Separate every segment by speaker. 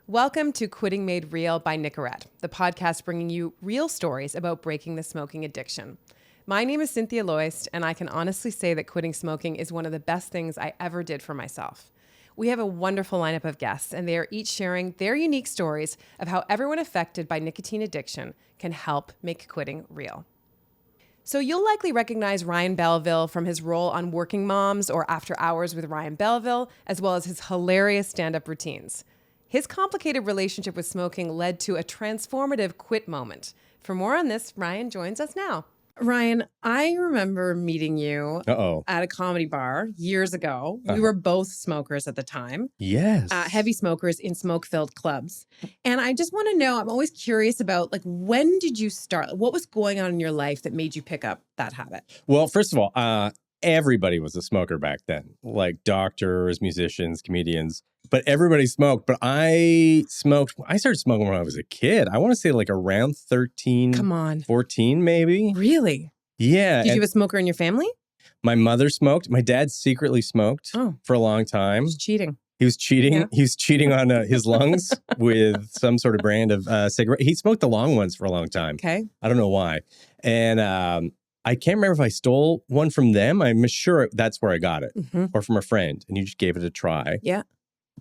Speaker 1: Welcome to Quitting Made Real by Nicorette, the podcast bringing you real stories about breaking the smoking addiction. My name is Cynthia Loist, and I can honestly say that quitting smoking is one of the best things I ever did for myself. We have a wonderful lineup of guests, and they are each sharing their unique stories of how everyone affected by nicotine addiction can help make quitting real. So you'll likely recognize Ryan Belleville from his role on Working Moms or After Hours with Ryan Belleville, as well as his hilarious stand-up routines. His complicated relationship with smoking led to a transformative quit moment. For more on this, Ryan joins us now. Ryan, I remember meeting you at a comedy bar years ago. We were both smokers at the time.
Speaker 2: Yes.
Speaker 1: Heavy smokers in smoke-filled clubs. And I just want to know, I'm always curious about, when did you start? What was going on in your life that made you pick up that habit?
Speaker 2: Well, first of all, everybody was a smoker back then, like doctors, musicians, comedians, but everybody smoked. But I started smoking when I was a kid. I want to say around 13,
Speaker 1: Come on.
Speaker 2: 14 maybe.
Speaker 1: Really?
Speaker 2: Yeah.
Speaker 1: Did you have a smoker in your family?
Speaker 2: My mother smoked. My dad secretly smoked for a long time.
Speaker 1: He's cheating.
Speaker 2: He was cheating. Yeah. He was cheating on his lungs with some sort of brand of cigarette. He smoked the long ones for a long time.
Speaker 1: Okay.
Speaker 2: I don't know why. And I can't remember if I stole one from them. I'm sure that's where I got it, or from a friend, and you just gave it a try.
Speaker 1: Yeah.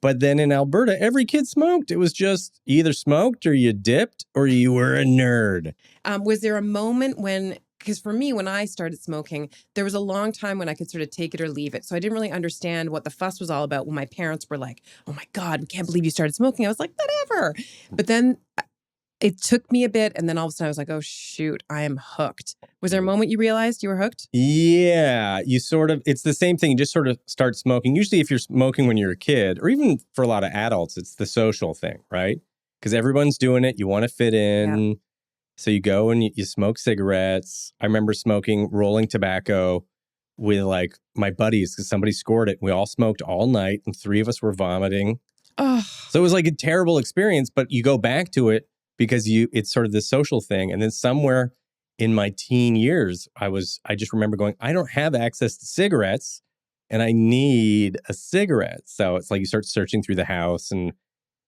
Speaker 2: But then in Alberta, every kid smoked. It was just either smoked or you dipped or you were a nerd.
Speaker 1: Was there a moment when, because for me, when I started smoking, there was a long time when I could sort of take it or leave it. So I didn't really understand what the fuss was all about when my parents were like, oh my God, we can't believe you started smoking. I was like, whatever. But then it took me a bit, and then all of a sudden I was like, oh, shoot, I am hooked. Was there a moment you realized you were hooked?
Speaker 2: Yeah, it's the same thing. You just sort of start smoking. Usually if you're smoking when you're a kid, or even for a lot of adults, it's the social thing, right? Because everyone's doing it. You want to fit in. Yeah. So you go and you smoke cigarettes. I remember smoking rolling tobacco with my buddies because somebody scored it. We all smoked all night, and 3 of us were vomiting.
Speaker 1: Oh.
Speaker 2: So it was like a terrible experience, but you go back to it because it's sort of this social thing. And then somewhere in my teen years, I just remember going, I don't have access to cigarettes and I need a cigarette. So it's like you start searching through the house, and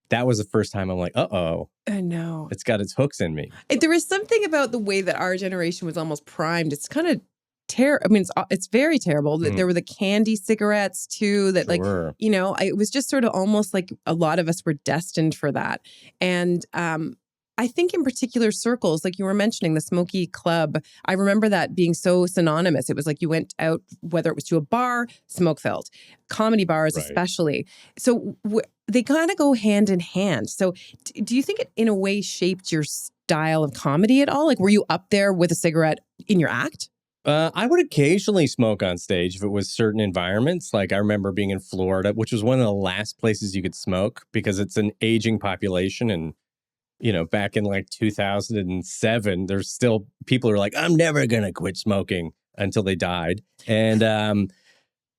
Speaker 2: that was the first time I'm like, uh-oh.
Speaker 1: I know.
Speaker 2: It's got its hooks in me.
Speaker 1: There is something about the way that our generation was almost primed. It's kind of terrible. I mean, it's very terrible. There were the candy cigarettes too that
Speaker 2: Sure.
Speaker 1: it was just sort of almost like a lot of us were destined for that. And, I think in particular circles, like you were mentioning, the smoky club, I remember that being so synonymous. It was like you went out, whether it was to a bar, smoke-filled, comedy bars especially. So they kind of go hand in hand. So do you think it in a way shaped your style of comedy at all? Like, were you up there with a cigarette in your act?
Speaker 2: I would occasionally smoke on stage if it was certain environments. Like I remember being in Florida, which was one of the last places you could smoke because it's an aging population. And back in 2007, there's still people who are like, I'm never going to quit smoking until they died. And,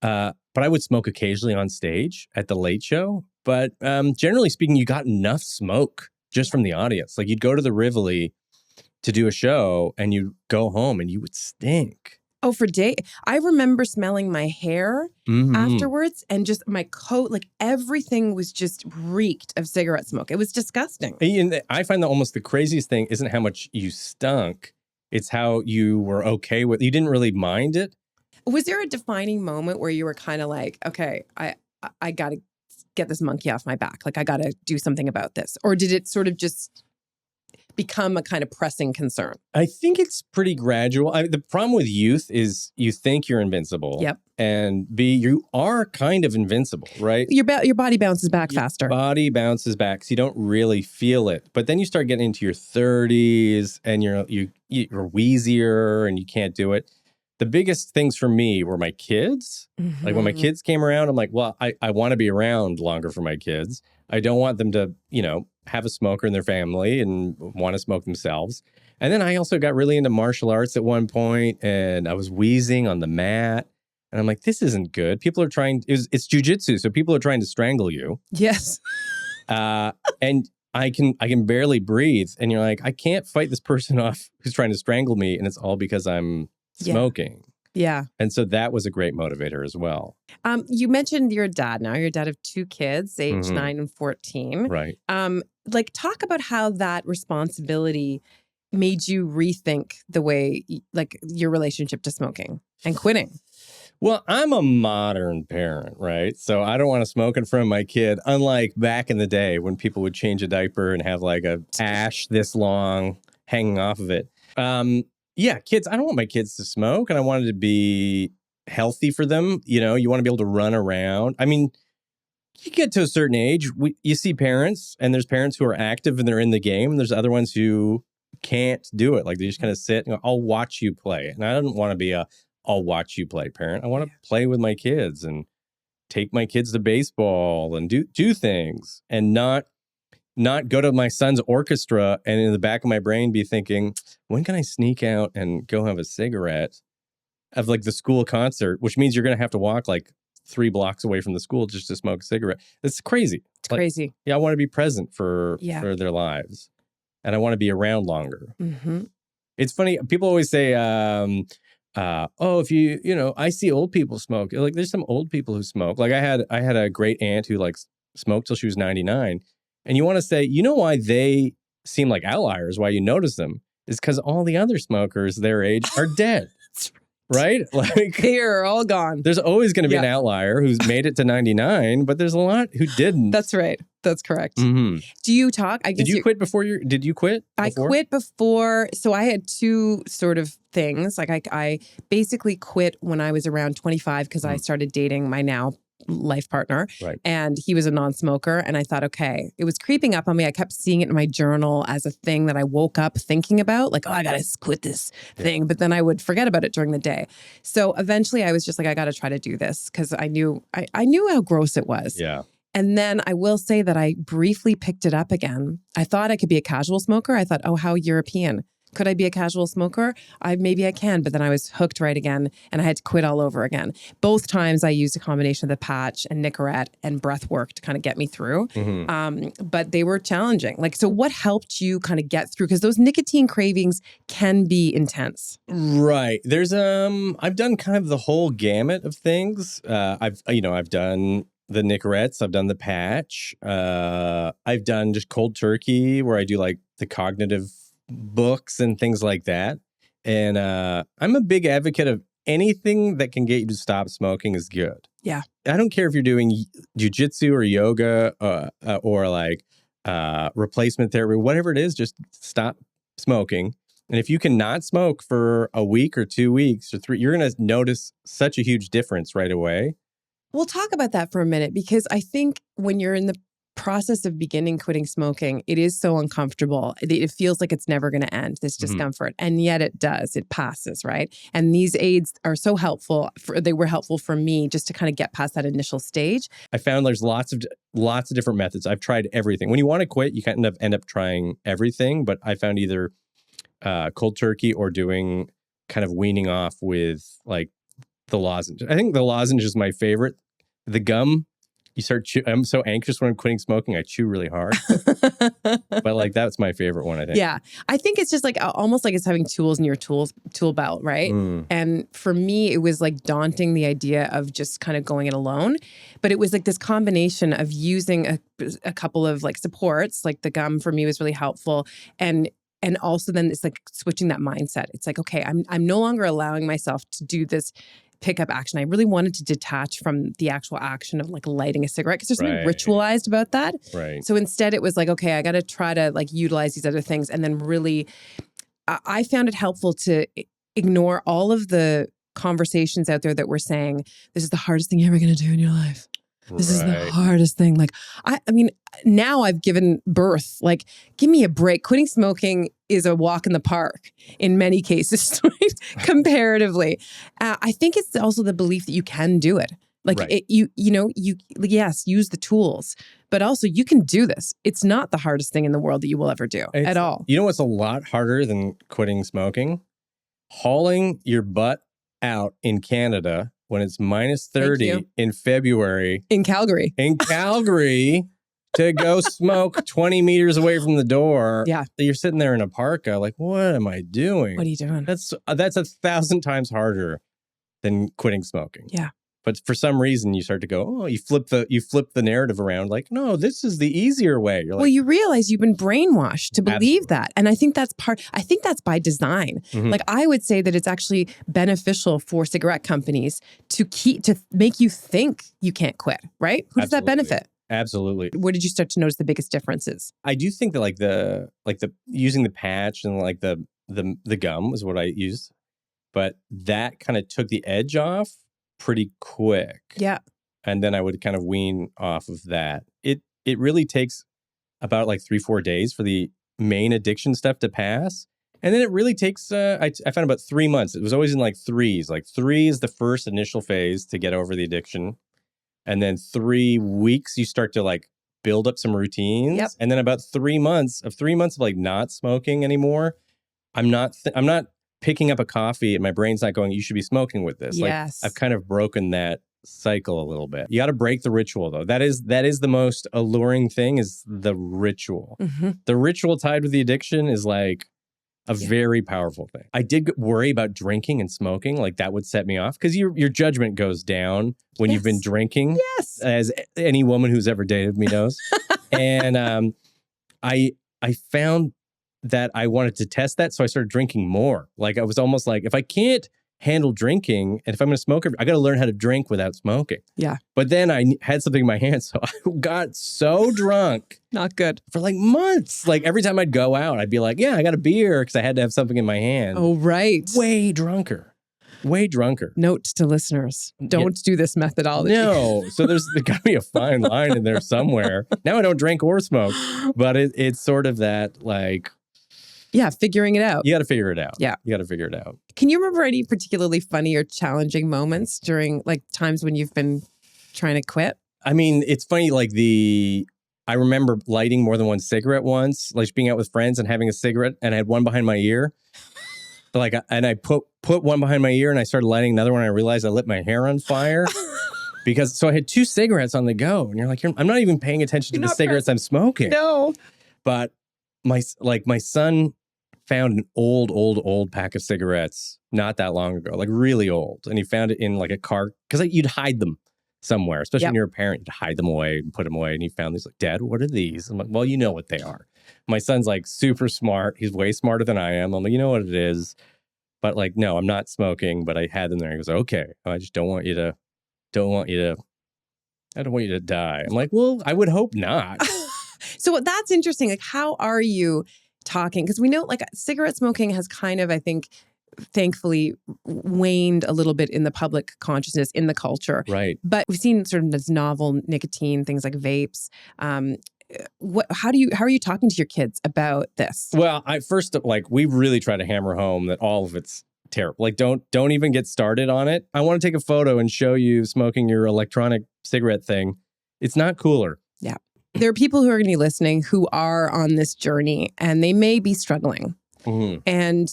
Speaker 2: but I would smoke occasionally on stage at the Late Show. But generally speaking, you got enough smoke just from the audience. Like you'd go to the Rivoli to do a show and you'd go home and you would stink.
Speaker 1: Oh, for days. I remember smelling my hair afterwards, and just my coat, everything was just reeked of cigarette smoke. It was disgusting.
Speaker 2: And I find that almost the craziest thing isn't how much you stunk. It's how you were okay with, you didn't really mind it.
Speaker 1: Was there a defining moment where you were kind of like, okay, I got to get this monkey off my back. Like I got to do something about this. Or did it sort of just become a kind of pressing concern?
Speaker 2: I think it's pretty gradual. The problem with youth is you think you're invincible.
Speaker 1: Yep.
Speaker 2: And B, you are kind of invincible, right?
Speaker 1: Your body bounces back faster.
Speaker 2: Your body bounces back, so you don't really feel it. But then you start getting into your 30s and you're wheezier and you can't do it. The biggest things for me were my kids. Like when my kids came around, I'm like, well, I want to be around longer for my kids. I don't want them to, have a smoker in their family and want to smoke themselves. And then I also got really into martial arts at one point, and I was wheezing on the mat. And I'm like, this isn't good. People are trying, it's jujitsu, so people are trying to strangle you.
Speaker 1: Yes.
Speaker 2: And I can barely breathe. And you're like, I can't fight this person off who's trying to strangle me. And it's all because I'm smoking.
Speaker 1: Yeah.
Speaker 2: And so that was a great motivator as well.
Speaker 1: You mentioned you're a dad now. You're a dad of 2 kids, age 9 and 14.
Speaker 2: Right.
Speaker 1: Like, talk about how that responsibility made you rethink the way, like, your relationship to smoking and quitting.
Speaker 2: Well, I'm a modern parent, right? So I don't want to smoke in front of my kid, unlike back in the day when people would change a diaper and have like a ash this long hanging off of it. Yeah, kids, I don't want my kids to smoke, and I wanted to be healthy for them. You know, you want to be able to run around. I mean, you get to a certain age, you see parents, and there's parents who are active and they're in the game, and there's other ones who can't do it. Like they just kind of sit and go, I'll watch you play. And I don't want to be I'll watch you play parent. I want to play with my kids and take my kids to baseball and do things, and not go to my son's orchestra and in the back of my brain be thinking, when can I sneak out and go have a cigarette of like the school concert, which means you're going to have to walk like 3 blocks away from the school just to smoke a cigarette. It's crazy.
Speaker 1: It's crazy.
Speaker 2: Yeah, I want to be present for their lives, and I want to be around longer.
Speaker 1: Mm-hmm.
Speaker 2: It's funny. People always say, oh, if I see old people smoke. Like there's some old people who smoke. Like I had a great aunt who like smoked till she was 99. And you want to say, you know why they seem like outliers, why you notice them, is because all the other smokers their age are dead. Right? Like
Speaker 1: they are all gone.
Speaker 2: There's always going to be an outlier who's made it to 99, but there's a lot who didn't.
Speaker 1: That's right. That's correct.
Speaker 2: Mm-hmm.
Speaker 1: Do you talk? I guess
Speaker 2: did you quit before did you quit?
Speaker 1: I quit before. So I had 2 sort of things. Like I basically quit when I was around 25 because I started dating my now life partner.
Speaker 2: Right.
Speaker 1: And he was a non-smoker. And I thought, okay, it was creeping up on me. I kept seeing it in my journal as a thing that I woke up thinking about, like, oh, I got to quit this thing. But then I would forget about it during the day. So eventually I was just like, I got to try to do this because I knew how gross it was.
Speaker 2: Yeah.
Speaker 1: And then I will say that I briefly picked it up again. I thought I could be a casual smoker. I thought, oh, how European. Could I be a casual smoker? Maybe I can, but then I was hooked right again and I had to quit all over again. Both times I used a combination of the patch and Nicorette and breath work to kind of get me through. Mm-hmm. But they were challenging. Like, so what helped you kind of get through? Because those nicotine cravings can be intense.
Speaker 2: Right. There's I've done kind of the whole gamut of things. I've done the Nicorettes, I've done the patch. I've done just cold turkey where I do like the cognitive books and things like that. And I'm a big advocate of anything that can get you to stop smoking is good.
Speaker 1: Yeah.
Speaker 2: I don't care if you're doing jujitsu or yoga or like replacement therapy, whatever it is, just stop smoking. And if you cannot smoke for a week or 2 weeks or 3, you're going to notice such a huge difference right away.
Speaker 1: We'll talk about that for a minute, because I think when you're in the process of quitting smoking, it is so uncomfortable. It feels like it's never going to end, this discomfort. And yet it does. It passes, right? And these aids are so helpful. They were helpful for me just to kind of get past that initial stage. I
Speaker 2: found there's lots of different methods. I've tried everything. When you want to quit, you kind of end up trying everything. But I found either cold turkey or doing kind of weaning off with like the lozenge. I think the lozenge is my favorite. The gum, you start I'm so anxious when I'm quitting smoking, I chew really hard. But like that's my favorite one, I think.
Speaker 1: Yeah. I think it's just like almost like it's having tools in your tool belt, right? And for me, it was like daunting, the idea of just kind of going it alone. But it was like this combination of using a couple of like supports, like the gum for me was really helpful. And also then it's like switching that mindset. It's like, okay, I'm no longer allowing myself to do this pickup action. I really wanted to detach from the actual action of like lighting a cigarette, because there's something ritualized about that.
Speaker 2: Right.
Speaker 1: So instead it was like, okay, I got to try to like utilize these other things. And then really, I found it helpful to ignore all of the conversations out there that were saying, this is the hardest thing you're ever going to do in your life. This is the hardest thing. Like, I mean, now I've given birth. Like, give me a break. Quitting smoking is a walk in the park in many cases, right? Comparatively. I think it's also the belief that you can do it. Like, you use the tools, but also you can do this. It's not the hardest thing in the world that you will ever do at all.
Speaker 2: You know what's a lot harder than quitting smoking? Hauling your butt out in Canada when it's minus 30 in February.
Speaker 1: In Calgary.
Speaker 2: To go smoke 20 meters away from the door.
Speaker 1: Yeah.
Speaker 2: You're sitting there in a parka like, what am I doing?
Speaker 1: What are you doing?
Speaker 2: That's 1,000 times harder than quitting smoking.
Speaker 1: Yeah.
Speaker 2: But for some reason, you start to go, oh, you flip the narrative around like, no, this is the easier way. You're like,
Speaker 1: well, you realize you've been brainwashed to believe
Speaker 2: Absolutely.
Speaker 1: that. And I think that's by design.
Speaker 2: Mhm.
Speaker 1: Like, I would say that it's actually beneficial for cigarette companies to make you think you can't quit, right? Who does that
Speaker 2: Absolutely.
Speaker 1: benefit?
Speaker 2: Absolutely.
Speaker 1: Where did you start to notice the biggest differences?
Speaker 2: I do think that like the using the patch and like the gum was what I used, but that kind of took the edge off pretty quick.
Speaker 1: Yeah.
Speaker 2: And then I would kind of wean off of that. It really takes about like 3-4 days for the main addiction stuff to pass. And then it really takes, I found about 3 months. It was always in like threes. Like 3 is the first initial phase to get over the addiction. And then 3 weeks, you start to like build up some routines.
Speaker 1: Yep.
Speaker 2: And then about 3 months of like not smoking anymore, I'm not picking up a coffee and my brain's not going, you should be smoking with this.
Speaker 1: Yes.
Speaker 2: Like I've kind of broken that cycle a little bit. You got to break the ritual though. That is the most alluring thing is the ritual.
Speaker 1: Mm-hmm.
Speaker 2: The ritual tied with the addiction is like a very powerful thing. I did worry about drinking and smoking. Like that would set me off because your judgment goes down when you've been drinking.
Speaker 1: Yes.
Speaker 2: As any woman who's ever dated me knows. And I found that I wanted to test that. So I started drinking more. Like I was almost like, if I can't handle drinking and if I'm going to smoke, I got to learn how to drink without smoking.
Speaker 1: Yeah.
Speaker 2: But then I had something in my hand. So I got so drunk.
Speaker 1: Not good.
Speaker 2: For like months. Like every time I'd go out, I'd be like, yeah, I got a beer because I had to have something in my hand.
Speaker 1: Oh, right.
Speaker 2: Way drunker.
Speaker 1: Note to listeners, don't do this methodology.
Speaker 2: No. So there's got to be a fine line in there somewhere. Now I don't drink or smoke, but it's sort of that like.
Speaker 1: Yeah, figuring it out.
Speaker 2: You got to figure it out.
Speaker 1: Yeah.
Speaker 2: You got to figure it out.
Speaker 1: Can you remember any particularly funny or challenging moments during like times when you've been trying to quit?
Speaker 2: I mean, it's funny, like I remember lighting more than one cigarette once, like being out with friends and having a cigarette and I had one behind my ear. Like, and I put one behind my ear and I started lighting another one. And I realized I lit my hair on fire so I had 2 cigarettes on the go. And you're like, I'm not even paying attention to the cigarettes I'm smoking.
Speaker 1: No.
Speaker 2: But my son found an old pack of cigarettes not that long ago, like really old. And he found it in like a car because you'd hide them somewhere, especially when you're a parent, you'd hide them away and put them away. And he found these like, Dad, what are these? I'm like, well, you know what they are. My son's like super smart. He's way smarter than I am. I'm like, you know what it is. But like, no, I'm not smoking, but I had them there. He goes, okay, I just don't want you to die. I'm like, well, I would hope not.
Speaker 1: So that's interesting. Like, how are you talking? Because we know like cigarette smoking has kind of, I think, thankfully waned a little bit in the public consciousness, in the culture.
Speaker 2: Right.
Speaker 1: But we've seen sort of this novel nicotine, things like vapes. How are you talking to your kids about this?
Speaker 2: Well, we really try to hammer home that all of it's terrible. Like, don't even get started on it. I want to take a photo and show you smoking your electronic cigarette thing. It's not cooler.
Speaker 1: Yeah. There are people who are going to be listening who are on this journey and they may be struggling. Mm-hmm. And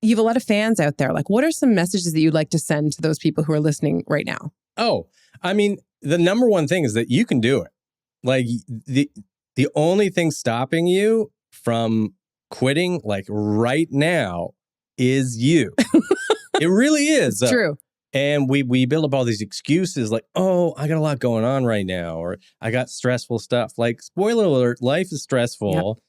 Speaker 1: you have a lot of fans out there. Like, what are some messages that you'd like to send to those people who are listening right now?
Speaker 2: Oh, I mean, the number one thing is that you can do it. Like the only thing stopping you from quitting like right now is you. It really is.
Speaker 1: It's true.
Speaker 2: And we build up all these excuses like, oh, I got a lot going on right now, or I got stressful stuff. Like, spoiler alert, life is stressful. Yep.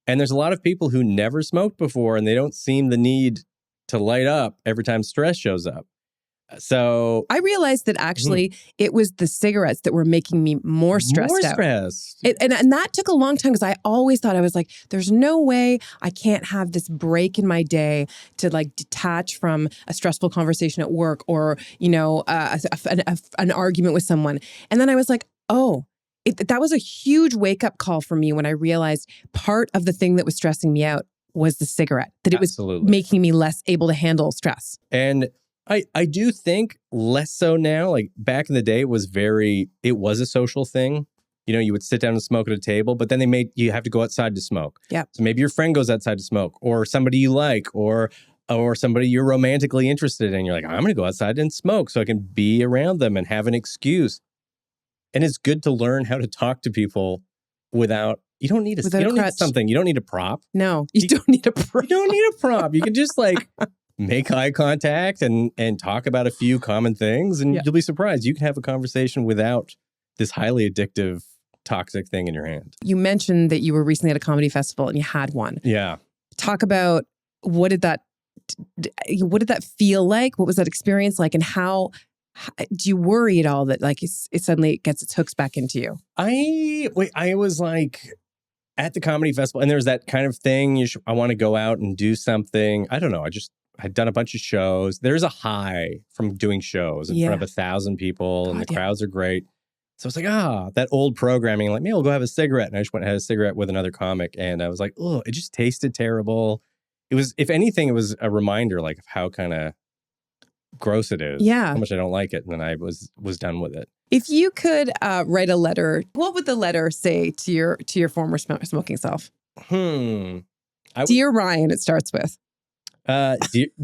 Speaker 2: And there's a lot of people who never smoked before and they don't seem the need to light up every time stress shows up. So
Speaker 1: I realized that actually it was the cigarettes that were making me more stressed out. And that took a long time because I always thought, I was like, there's no way I can't have this break in my day to like detach from a stressful conversation at work or, you know, an argument with someone. And then I was like, oh, that was a huge wake up call for me when I realized part of the thing that was stressing me out was the cigarette, that it was making me less able to handle stress.
Speaker 2: And I do think less so now. Like back in the day, it was a social thing. You know, you would sit down and smoke at a table, but then you have to go outside to smoke.
Speaker 1: Yeah.
Speaker 2: So maybe your friend goes outside to smoke, or somebody you like, or somebody you're romantically interested in. You're like, I'm going to go outside and smoke so I can be around them and have an excuse. And it's good to learn how to talk to people without. You don't need something. You don't need a prop.
Speaker 1: No, you don't need a prop.
Speaker 2: You don't need a prop. You can just like make eye contact and talk about a few common things, and you'll be surprised. You can have a conversation without this highly addictive, toxic thing in your hand.
Speaker 1: You mentioned that you were recently at a comedy festival and you had one.
Speaker 2: Yeah.
Speaker 1: Talk about what did that feel like? What was that experience like? And how do you worry at all that like it suddenly gets its hooks back into you?
Speaker 2: I was like at the comedy festival, and there's that kind of thing. I want to go out and do something. I don't know. I'd done a bunch of shows. There's a high from doing shows in front of 1,000 people, and the crowds are great. So it's like, that old programming, like, maybe I'll go have a cigarette. And I just went and had a cigarette with another comic. And I was like, oh, it just tasted terrible. It was, if anything, it was a reminder like of how kind of gross it is.
Speaker 1: Yeah.
Speaker 2: How much I don't like it. And then I was done with it.
Speaker 1: If you could write a letter, what would the letter say to your former smoking self? Dear Ryan, it starts with.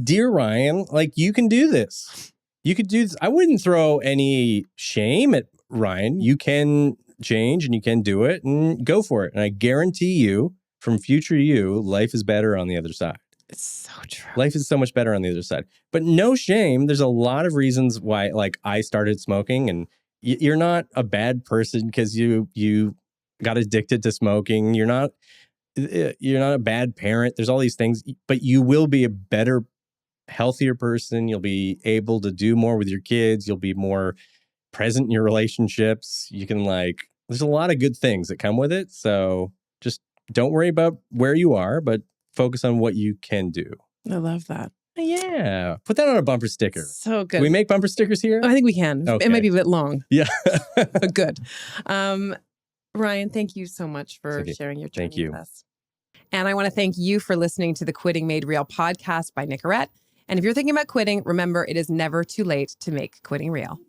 Speaker 2: Dear Ryan, like, you can do this. You could do this. I wouldn't throw any shame at Ryan. You can change and you can do it, and go for it. And I guarantee you, from future you, life is better on the other side.
Speaker 1: It's so true.
Speaker 2: Life is so much better on the other side. But no shame. There's a lot of reasons why, like, I started smoking, and you're not a bad person because you got addicted to smoking. You're not a bad parent. There's all these things, but you will be a better, healthier person. You'll be able to do more with your kids. You'll be more present in your relationships. You can, like, there's a lot of good things that come with it. So just don't worry about where you are, but focus on what you can do.
Speaker 1: I love that.
Speaker 2: Yeah. Put that on a bumper sticker.
Speaker 1: So good.
Speaker 2: Can we make bumper stickers here?
Speaker 1: I think we can.
Speaker 2: Okay.
Speaker 1: It might be a bit long.
Speaker 2: Yeah.
Speaker 1: But good. Ryan, thank you so much for sharing your journey with us. And I want to thank you for listening to the Quitting Made Real podcast by Nicorette. And if you're thinking about quitting, remember, it is never too late to make quitting real.